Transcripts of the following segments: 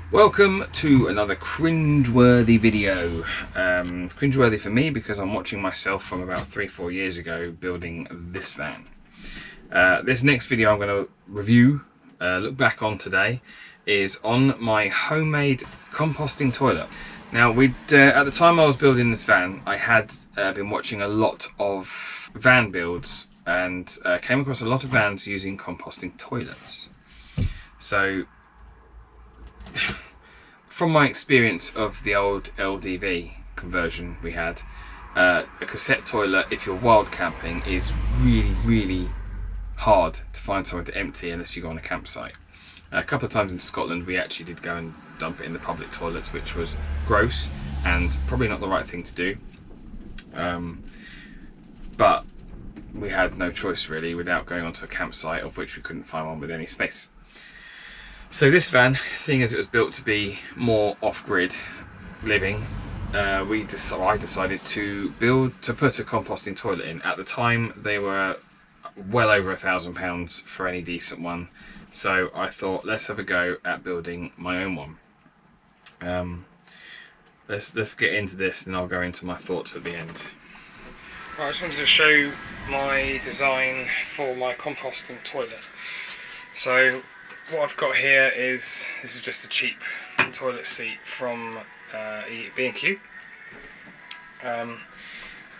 Welcome to another cringeworthy video. Cringeworthy for me because I'm watching myself from about 3-4 years ago building this van. This next video I'm going to review, look back on today, is on my homemade composting toilet. Now, at the time I was building this van, I had been watching a lot of van builds and came across a lot of vans using composting toilets. So, from my experience of the old LDV conversion we had, a cassette toilet, if you're wild camping, is really hard to find somewhere to empty unless you go on a campsite. A couple of times in Scotland we actually did go and dump it in the public toilets, which was gross and probably not the right thing to do. But we had no choice really without going onto a campsite, of which we couldn't find one with any space. So this van, seeing as it was built to be more off-grid living, I decided to put a composting toilet in. At the time, they were well over £1,000 for any decent one. So I thought, let's have a go at building my own one. Let's get into this, and I'll go into my thoughts at the end. Right, I just wanted to show my design for my composting toilet. So what I've got here is, this is just a cheap toilet seat from B&Q. And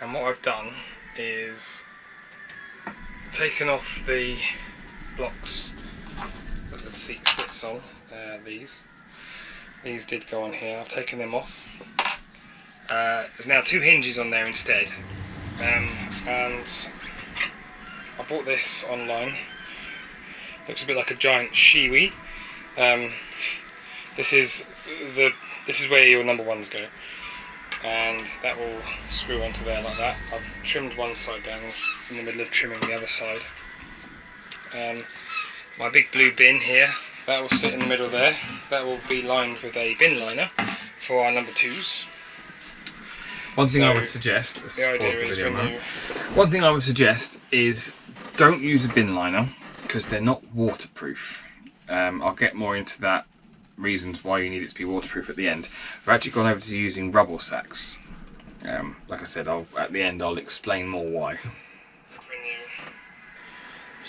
what I've done is taken off the blocks that the seat sits on. These did go on here. I've taken them off. There's now 2 hinges on there instead. And I bought this online. Looks a bit like a giant shiwi. This is where your number ones go, and that will screw onto there like that. I've trimmed one side down, in the middle of trimming the other side. My big blue bin here, that will sit in the middle there. That will be lined with a bin liner for our number 2s. One thing I would suggest, one thing I would suggest is don't use a bin liner, because they're not waterproof. I'll get more into that, reasons why you need it to be waterproof at the end. I've actually gone over to using rubble sacks. Like I said, at the end I'll explain more why. When you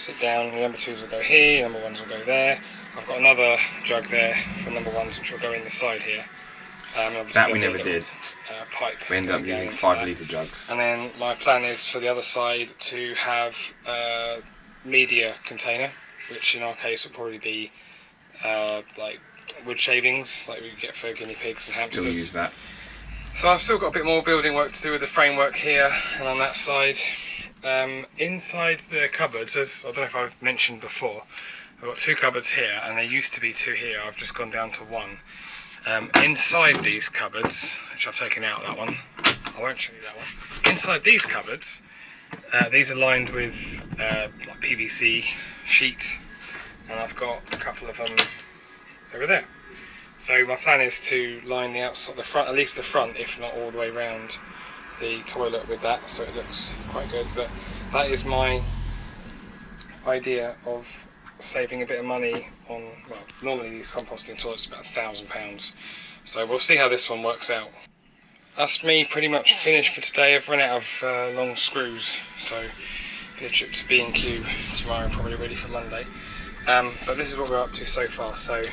sit down, your number 2s will go here, your number 1s will go there. I've got another jug there for number 1s, which will go in the side here. That we never did. Pipe. We ended up using 5-litre jugs. And then my plan is for the other side to have media container, which in our case will probably be like wood shavings, like we get for guinea pigs and hamsters. Still use that. So I've still got a bit more building work to do with the framework here and on that side. Inside the cupboards, as I don't know if I've mentioned before, I've got 2 cupboards here, and there used to be 2 here. I've just gone down to 1. Inside these cupboards, which I've taken out that one, I won't show you that one. Inside these cupboards, these are lined with like PVC sheet, and I've got a couple of them over there. So my plan is to line the outside, the front, at least the front, if not all the way around the toilet with that, so it looks quite good. But that is my idea of saving a bit of money on, well, normally these composting toilets are about £1,000. So we'll see how this one works out. That's me pretty much finished for today. I've run out of long screws, so be a trip to B&Q tomorrow, probably ready for Monday. But this is what we're up to so far. So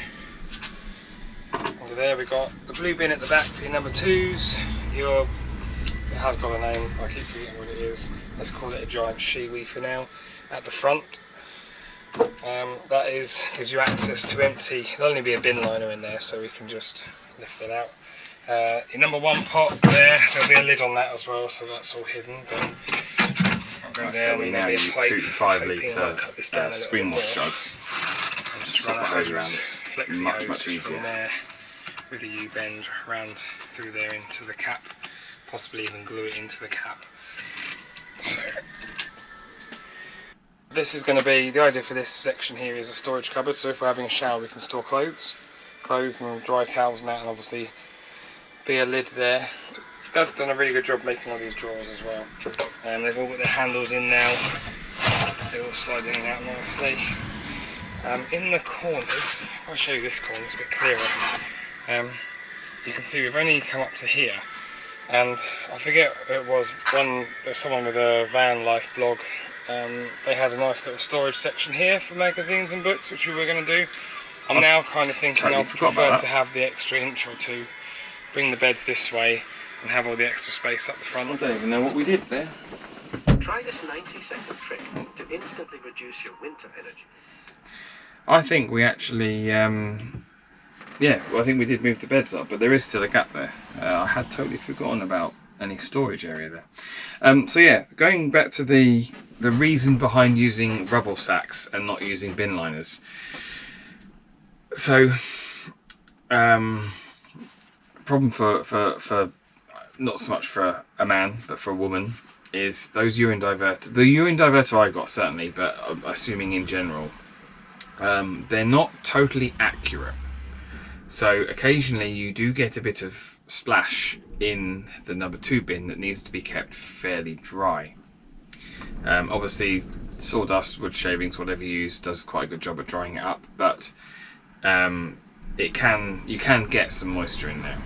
under there we got the blue bin at the back for your number 2s. It has got a name, I keep forgetting what it is. Let's call it a giant shiwi for now. At the front, that gives you access to empty. There'll only be a bin liner in there, so we can just lift that out. Your number 1 pot there'll be a lid on that as well, so that's all hidden. But I'll go there. We now use 2 5-litre screen wash jugs. Just run the hose around. It's much easier. From there with a U-bend round through there into the cap, possibly even glue it into the cap. So this is going to be, the idea for this section here is a storage cupboard, so if we're having a shower we can store clothes and dry towels and that, and obviously be a lid there. Dad's done a really good job making all these drawers as well. They've all got their handles in now, they all slide in and out nicely. In the corners, I'll show you this corner, it's a bit clearer. You can see we've only come up to here, and I forget, it was someone with a van life blog. They had a nice little storage section here for magazines and books, which we were going to do. I'm now kind of thinking I'd prefer to have the extra inch or two, bring the beds this way and have all the extra space up the front. I don't even know what we did there. Try this 90-second trick to instantly reduce your winter energy. I think we actually, I think we did move the beds up, but there is still a gap there. I had totally forgotten about any storage area there. So yeah, going back to the reason behind using rubble sacks and not using bin liners. So, problem for not so much for a man, but for a woman, is those urine diverters. The urine diverter I got, certainly, but I'm assuming in general, they're not totally accurate. So occasionally you do get a bit of splash in the number 2 bin that needs to be kept fairly dry. Obviously sawdust, wood shavings, whatever you use, does quite a good job at drying it up, but you can get some moisture in there.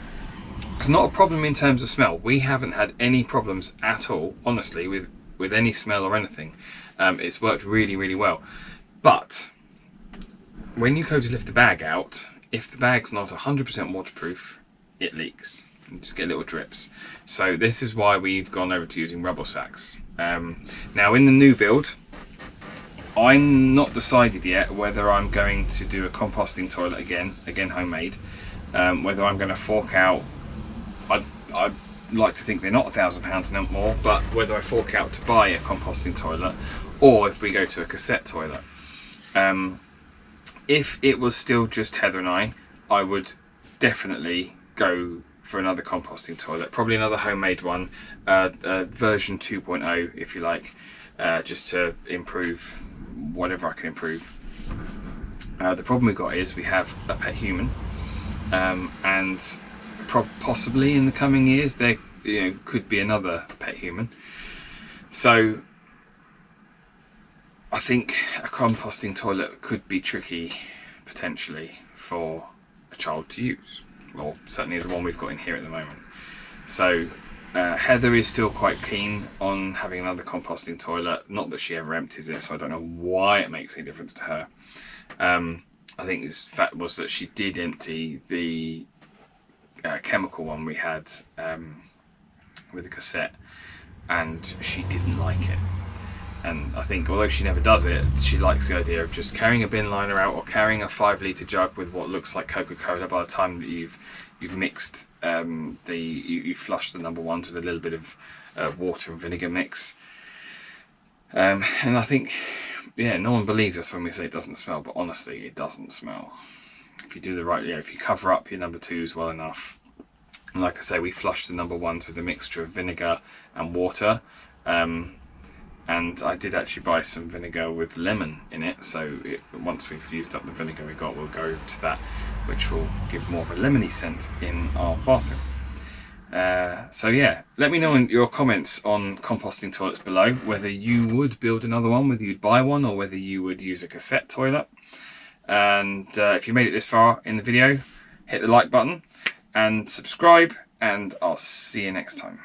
It's not a problem in terms of smell. We haven't had any problems at all, honestly, with any smell or anything. It's worked really, really well. But when you go to lift the bag out, if the bag's not 100% waterproof, it leaks. You just get little drips. So this is why we've gone over to using rubble sacks. Now in the new build, I'm not decided yet whether I'm going to do a composting toilet again homemade, whether I'm going to fork out, I'd like to think they're not £1,000 and more, but whether I fork out to buy a composting toilet, or if we go to a cassette toilet. If it was still just Heather and I would definitely go for another composting toilet, probably another homemade one, version 2.0 if you like, just to improve whatever I can improve. The problem we've got is we have a pet human, and possibly in the coming years there could be another pet human. So I think a composting toilet could be tricky potentially for a child to use, or certainly the one we've got in here at the moment. So Heather is still quite keen on having another composting toilet, not that she ever empties it, so I don't know why it makes any difference to her. I think the fact was that she did empty the chemical one we had with the cassette, and she didn't like it. And I think although she never does it, she likes the idea of just carrying a bin liner out, or carrying a 5-litre jug with what looks like Coca-Cola. By the time that you've mixed you flush the number 1 with a little bit of water and vinegar mix. And I think, no one believes us when we say it doesn't smell, but honestly it doesn't smell. If you do the right, if you cover up your number 2s well enough. And like I say, we flush the number 1 with a mixture of vinegar and water. And I did actually buy some vinegar with lemon in it, so once we've used up the vinegar we got, we'll go to that, which will give more of a lemony scent in our bathroom. So yeah, let me know in your comments on composting toilets below, whether you would build another one, whether you'd buy one, or whether you would use a cassette toilet. And if you made it this far in the video, hit the like button and subscribe, and I'll see you next time.